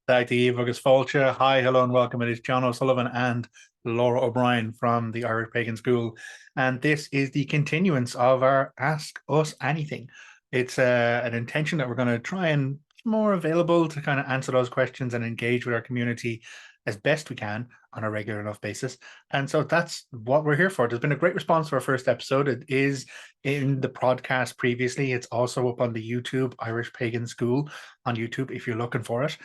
Dag the Agus Fulcha. Hi, hello, and welcome. It is John O'Sullivan and Lora O'Brien from the Irish Pagan School. And this is the continuance of our Ask Us Anything. It's an intention that we're going to try and more available to kind of answer those questions and engage with our community as best we can on a regular enough basis. And so that's what we're here for. There's been a great response to our first episode. It is in the podcast previously. It's also up on the YouTube, Irish Pagan School on YouTube if you're looking for it.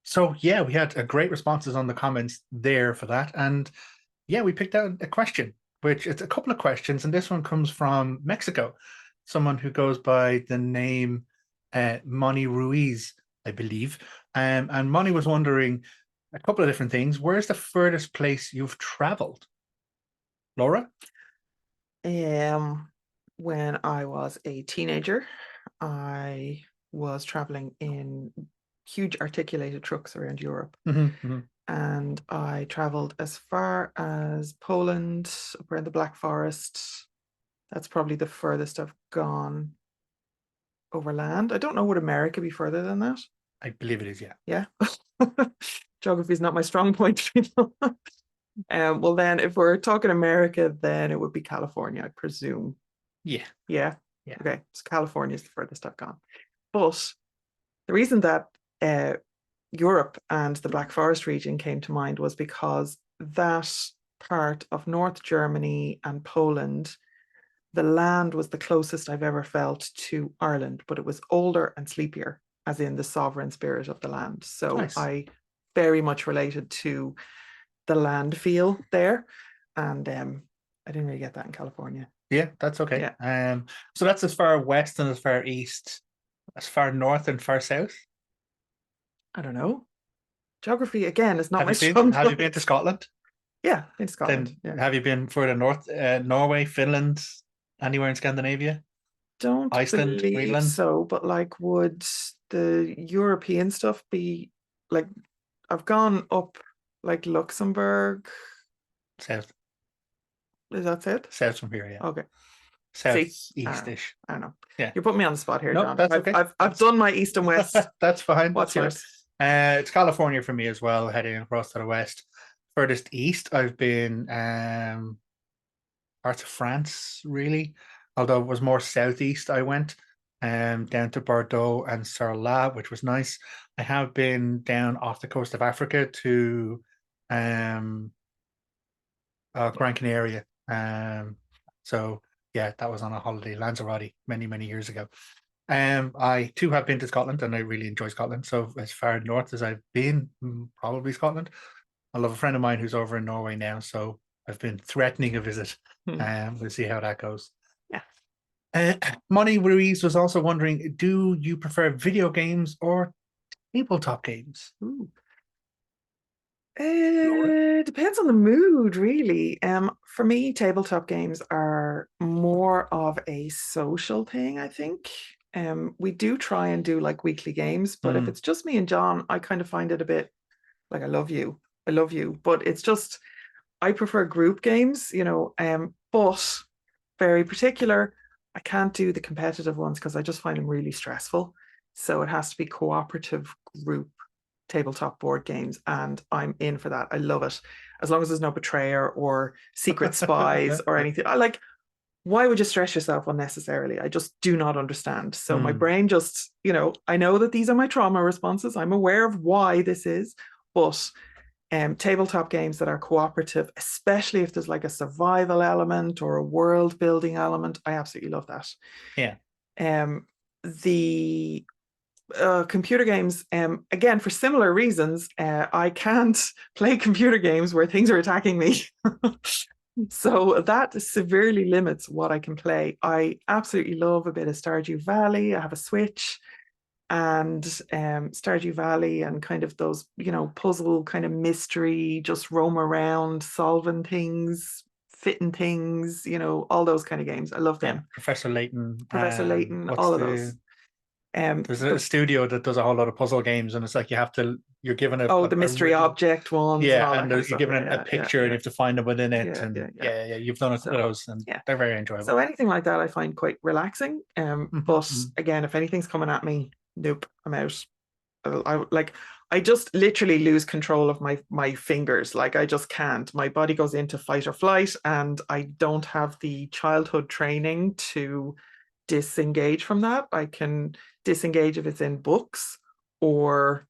So yeah, we had a great responses on the comments there for that. And yeah, we picked out a question, which it's a couple of questions, and this one comes from Mexico. Someone who goes by the name Moni Ruiz, I believe. And Moni was wondering a couple of different things. Where's the furthest place you've traveled? Lora? When I was a teenager, I was traveling in huge articulated trucks around Europe. And I traveled as far as Poland, up around the Black Forest. That's probably the furthest I've gone over land. I don't know, would America be further than that? I believe it is, yeah. Yeah. Geography is not my strong point. Well, then if we're talking America, then it would be California, I presume. Yeah. Yeah. Okay. So California is the furthest I've gone. But the reason that Europe and the Black Forest region came to mind was because that part of North Germany and Poland, the land was the closest I've ever felt to Ireland, but it was older and sleepier, as in the sovereign spirit of the land. So nice. I very much related to the land feel there. And I didn't really get that in California. Yeah, that's okay. Yeah. So that's as far west and as far east, as far north and far south? I don't know. Geography, again, is not my strong point. Have you been to Scotland? Yeah, in Scotland. Then have you been further north, Norway, Finland, anywhere in Scandinavia? Don't Iceland, believe Greenland? so, but like, would the European stuff be like, I've gone up like Luxembourg. South. Is that it? South from here, yeah. Okay. South-east-ish. I don't know. Yeah. You're putting me on the spot here, no, John. That's okay. I've done my east and west. That's fine. What's yours? It's California for me as well, heading across to the west. Furthest east, I've been parts of France, really. Although it was more southeast, I went down to Bordeaux and Sarlat, which was nice. I have been down off the coast of Africa to Gran Canaria. So yeah, that was on a holiday, Lanzarote, many years ago. I too have been to Scotland, and I really enjoy Scotland. So as far north as I've been, probably Scotland. I love a friend of mine who's over in Norway now, so I've been threatening a visit. We'll see how that goes. Yeah. Moni Ruiz was also wondering, do you prefer video games or tabletop games? Ooh. It depends on the mood, really. For me, tabletop games are more of a social thing, I think. We do try and do like weekly games, but if it's just me and John, I kind of find it a bit like, I love you, but it's just, I prefer group games, but very particular. I can't do the competitive ones because I just find them really stressful. So it has to be cooperative group tabletop board games, and I'm in for that. I love it, as long as there's no betrayer or secret spies or anything. Why would you stress yourself unnecessarily? I just do not understand. So my brain just, I know that these are my trauma responses. I'm aware of why this is, but tabletop games that are cooperative, especially if there's like a survival element or a world building element, I absolutely love that. Yeah. The computer games, again, for similar reasons, I can't play computer games where things are attacking me. So that severely limits what I can play. I absolutely love a bit of Stardew Valley. I have a Switch, and Stardew Valley and kind of those, puzzle kind of mystery, just roam around, solving things, fitting things, all those kind of games. I love them. Yeah, Professor Layton, all of those. There's a studio that does a whole lot of puzzle games, and it's like you're given the mystery object ones. Yeah, and you're given a picture, and you have to find them within it. Yeah, you've done it to those, and they're very enjoyable. So anything like that I find quite relaxing. But again, if anything's coming at me, nope, I'm out. I just literally lose control of my fingers. Like I just can't. My body goes into fight or flight, and I don't have the childhood training to disengage from that. I can disengage if it's in books or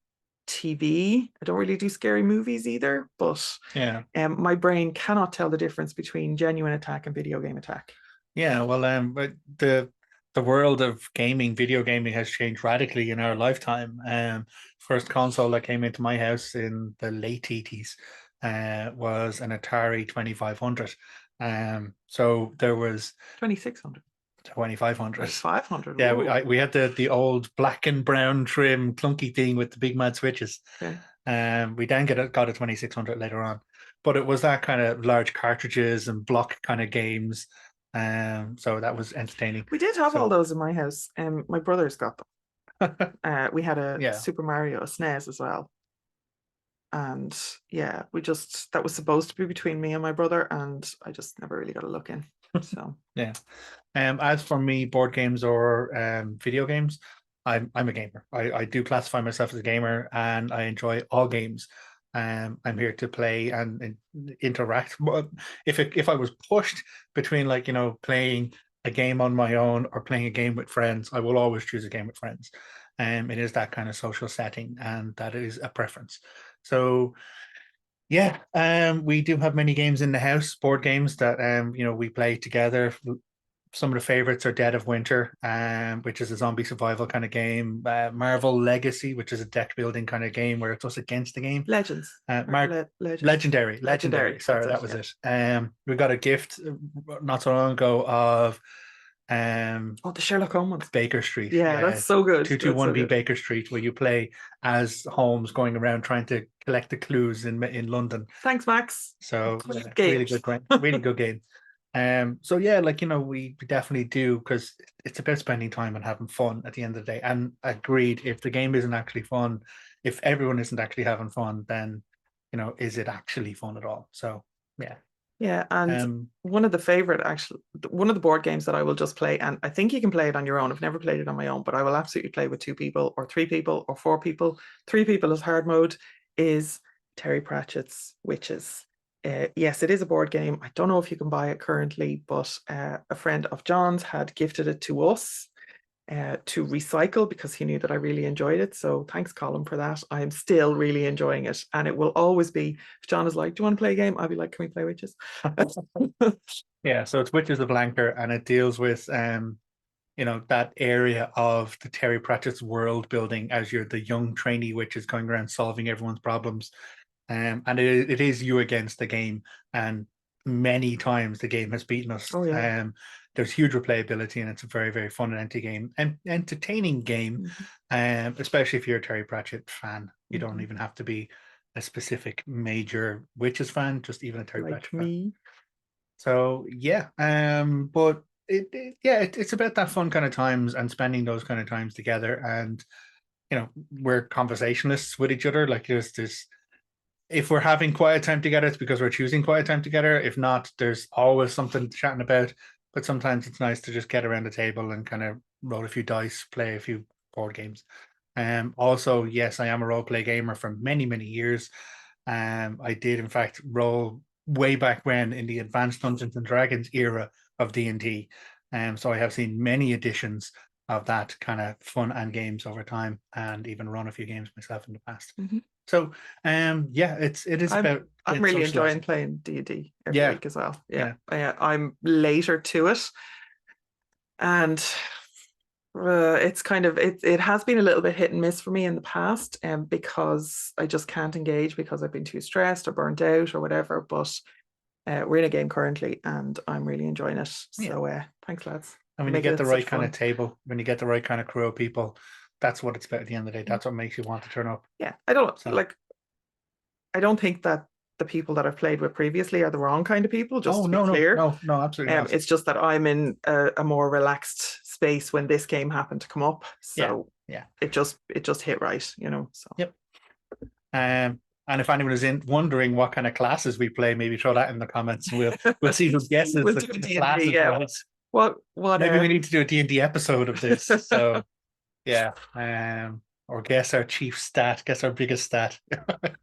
TV. I don't really do scary movies either, but Yeah. my brain cannot tell the difference between genuine attack and video game attack. Yeah, well, but the world of gaming, video gaming, has changed radically in our lifetime. First console that came into my house in the late 80s was an Atari 2500. So there was 2600. 2500. 500. Yeah, we had the old black and brown trim clunky thing with the big mad switches. Okay. We then got a 2600 later on, but it was that kind of large cartridges and block kind of games. So that was entertaining. We did have all So those in my house. My brothers got them. We had a yeah, Super Mario SNES as well. And yeah, that was supposed to be between me and my brother, and I just never really got a look in. So yeah. As for me, board games or video games, I'm a gamer. I do classify myself as a gamer, and I enjoy all games. I'm here to play and interact. But if I was pushed between, like, playing a game on my own or playing a game with friends, I will always choose a game with friends. It is that kind of social setting, and that is a preference. So yeah, we do have many games in the house, board games that we play together. Some of the favorites are Dead of Winter, which is a zombie survival kind of game. Marvel Legacy, which is a deck building kind of game where it's us against the game. Legends. Legends. Legendary. Sorry, that was it. We got a gift not so long ago of the Sherlock Holmes ones. Baker Street. Yeah, that's so good. 221B Baker Street, where you play as Holmes going around trying to collect the clues in London. Thanks, Max. So really good game. So yeah, we definitely do, because it's about spending time and having fun at the end of the day. And agreed, if the game isn't actually fun, if everyone isn't actually having fun, then is it actually fun at all? So yeah. Yeah, and one of the board games that I will just play, and I think you can play it on your own. I've never played it on my own, but I will absolutely play with 2 people or 3 people or 4 people. 3 people is hard mode, is Terry Pratchett's Witches. Yes, it is a board game. I don't know if you can buy it currently, but a friend of John's had gifted it to us to recycle because he knew that I really enjoyed it. So thanks, Colin, for that. I am still really enjoying it. And it will always be, if John is like, do you want to play a game? I'll be like, can we play Witches? Yeah, so it's Witches of Blanker, and it deals with that area of the Terry Pratchett's world building as you're the young trainee witches going around solving everyone's problems. And it is you against the game, and many times the game has beaten us. Oh, yeah. There's huge replayability, and it's a very, very fun and entertaining game. Especially if you're a Terry Pratchett fan. You don't even have to be a specific major Witches fan, just even a Terry Pratchett fan. So yeah, but it's about that fun kind of times and spending those kind of times together, and we're conversationalists with each other. Like there's this. If we're having quiet time together, it's because we're choosing quiet time together. If not, there's always something chatting about. But sometimes it's nice to just get around the table and kind of roll a few dice, play a few board games. Also, yes, I am a role play gamer for many, many years. I did, in fact, roll way back when in the Advanced Dungeons and Dragons era of D&D. So I have seen many editions of that kind of fun and games over time, and even run a few games myself in the past. So yeah, it is about. I'm really enjoying playing D&D every week as well. Yeah. I'm later to it, and it's kind of it has been a little bit hit and miss for me in the past, because I just can't engage because I've been too stressed or burnt out or whatever. But we're in a game currently, and I'm really enjoying it. So thanks, lads. And when you get the right kind of table, when you get the right kind of crew of people, that's what it's about at the end of the day. That's what makes you want to turn up. Yeah, I don't think that the people that I've played with previously are the wrong kind of people, just to be clear. No, absolutely not. It's just that I'm in a more relaxed space when this game happened to come up. So yeah. It just hit right, So yep. And if anyone is wondering what kind of classes we play, maybe throw that in the comments. We'll see who guesses we'll the classes. Yeah. What maybe we need to do a D&D episode of this. So yeah. or guess our chief stat, guess our biggest stat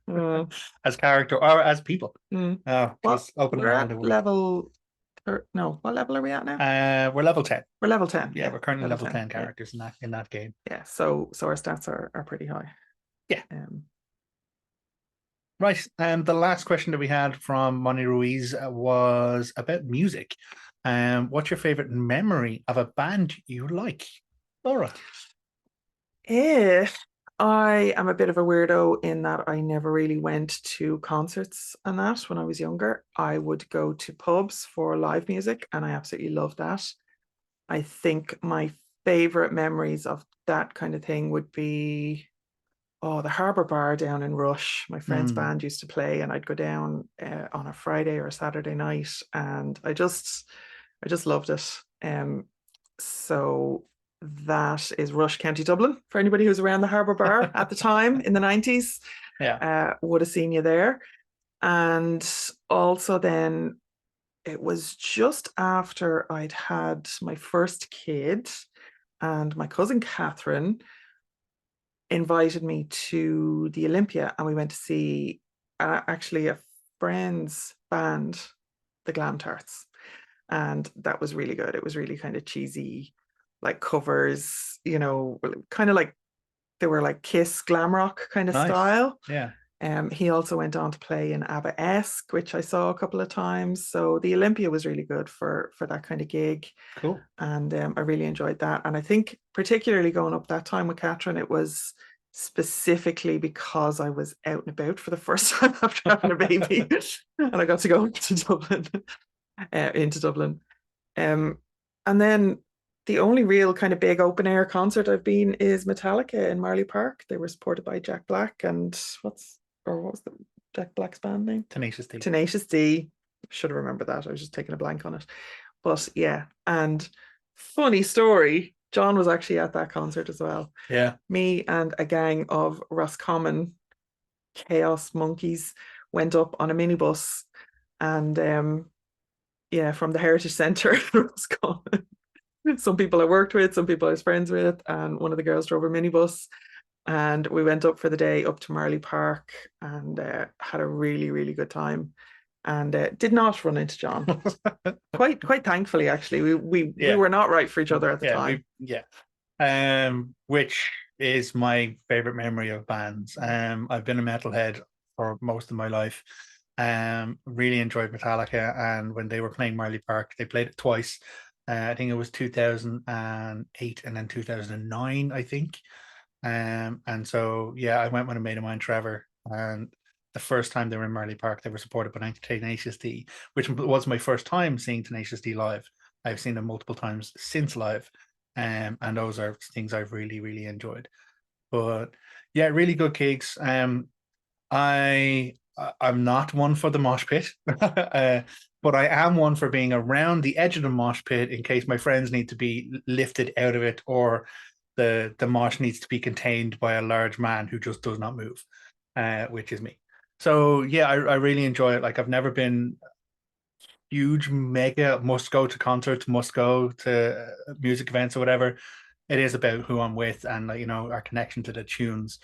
Mm, as character or as people. mm. Oh, What? just open We're your mind at to world. level. No, what level are we at now? We're level 10. We're level 10. Yeah, Yeah, we're currently level 10 Yeah, characters in that game. yeah. So our stats are pretty high. Yeah. Um, Right. And the last question that we had from Moni Ruiz was about music. What's your favorite memory of a band you like? Laura. If I am a bit of a weirdo in that I never really went to concerts and that when I was younger. I would go to pubs for live music, and I absolutely loved that. I think my favorite memories of that kind of thing would be the Harbour Bar down in Rush. My friend's band used to play, and I'd go down on a Friday or a Saturday night, and I just loved it. So that is Rush, County Dublin. For anybody who's around the Harbour Bar at the time in the 90s, would have seen you there. And also then it was just after I'd had my first kid, and my cousin Catherine invited me to the Olympia, and we went to see actually a friend's band, the Glam Tarts, and that was really good. It was really kind of cheesy, like covers, kind of like they were like Kiss glam rock kind of style. Yeah. He also went on to play in ABBA-esque, which I saw a couple of times. So the Olympia was really good for that kind of gig. Cool. And I really enjoyed that. And I think particularly going up that time with Catherine, it was specifically because I was out and about for the first time after having a baby. And I got to go to Dublin, into Dublin. And then the only real kind of big open air concert I've been is Metallica in Marley Park. They were supported by Jack Black and what was the Jack Black's band name? Tenacious D. Tenacious D. Should have remembered that. I was just taking a blank on it. But yeah, and funny story, John was actually at that concert as well. Yeah. Me and a gang of Roscommon chaos monkeys went up on a minibus, and from the Heritage Centre in Roscommon. Some people I worked with, some people I was friends with, and one of the girls drove a minibus, and we went up for the day up to Marley Park, and had a really, really good time, and did not run into John. quite thankfully, actually. We were not right for each other at the time. Which is my favorite memory of bands. I've been a metalhead for most of my life. Really enjoyed Metallica, and when they were playing Marley Park, they played it twice. I think it was 2008 and then 2009, I think. And so I went with a mate of mine, Trevor, and the first time they were in Marley Park, they were supported by Tenacious D, which was my first time seeing Tenacious D live. I've seen them multiple times since live, and those are things I've really, really enjoyed. But yeah, really good gigs. I'm not one for the mosh pit, but I am one for being around the edge of the mosh pit in case my friends need to be lifted out of it, or the mosh needs to be contained by a large man who just does not move, which is me. So yeah, I really enjoy it. Like, I've never been huge, mega, must go to concerts, must go to music events or whatever. It is about who I'm with and our connection to the tunes.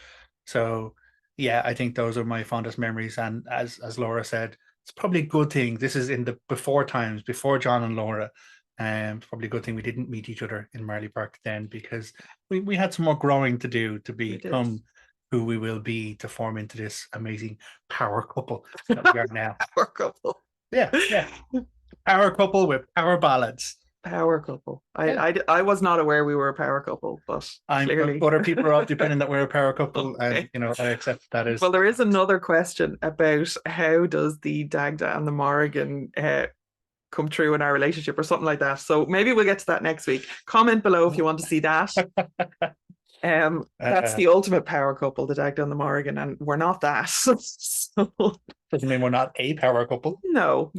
So yeah, I think those are my fondest memories. And as Laura said, it's probably a good thing. This is in the before times, before John and Laura. It's probably a good thing we didn't meet each other in Marley Park then, because we had some more growing to do to become who we will be, to form into this amazing power couple that we are now. Power couple. Yeah. Power couple with power ballads. Power couple. I was not aware we were a power couple, but clearly other people are of the opinion that we're a power couple, okay. And I accept that is. Well, there is another question about how does the Dagda and the Morrigan come true in our relationship or something like that. So maybe we'll get to that next week. Comment below if you want to see that. That's the ultimate power couple, the Dagda and the Morrigan, and we're not that. So doesn't mean we're not a power couple. No.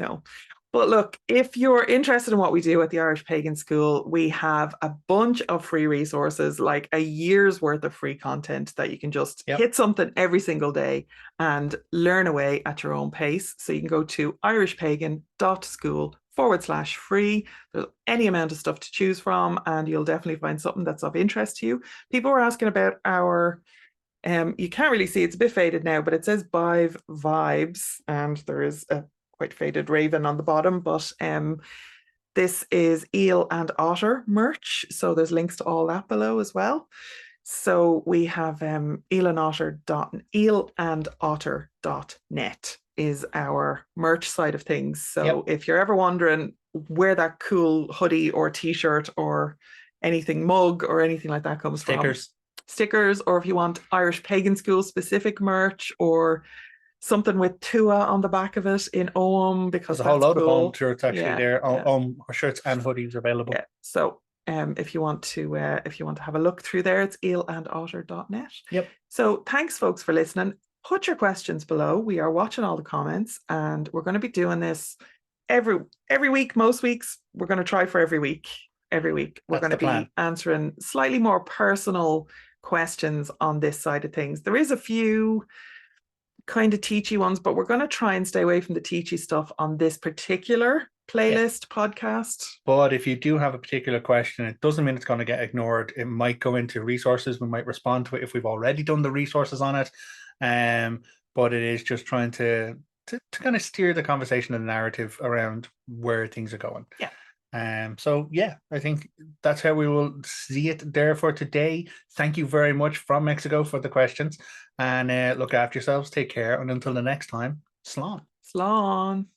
But look, if you're interested in what we do at the Irish Pagan School, we have a bunch of free resources, like a year's worth of free content that you can just hit something every single day and learn away at your own pace. So you can go to irishpagan.school/free. There's any amount of stuff to choose from, and you'll definitely find something that's of interest to you. People were asking about our You can't really see, it's a bit faded now, but it says Bive Vibes, and there is a quite faded raven on the bottom, but this is eel and otter merch, so there's links to all that below as well. So we have eelandotter.net is our merch side of things. So if you're ever wondering where that cool hoodie or t-shirt or anything, mug or anything like that comes from, stickers, or if you want Irish Pagan School specific merch or something with Tua on the back of it in Ogham, because there's a whole load cool. of Ogham shirts actually there. Ogham shirts and hoodies available. Yeah. So if you want to have a look through there, it's eelandotter.net. Yep. So thanks folks for listening. Put your questions below. We are watching all the comments, and we're going to be doing this every week. Most weeks we're going to try for every week. We're going to be answering slightly more personal questions on this side of things. There is a few kind of teachy ones, but we're going to try and stay away from the teachy stuff on this particular playlist podcast. But if you do have a particular question, it doesn't mean it's going to get ignored. It might go into resources. We might respond to it if we've already done the resources on it. But it is just trying to kind of steer the conversation and the narrative around where things are going. Yeah. So yeah, I think that's how we will see it there for today. Thank you very much from Mexico for the questions, and look after yourselves. Take care, and until the next time, slán. Slán.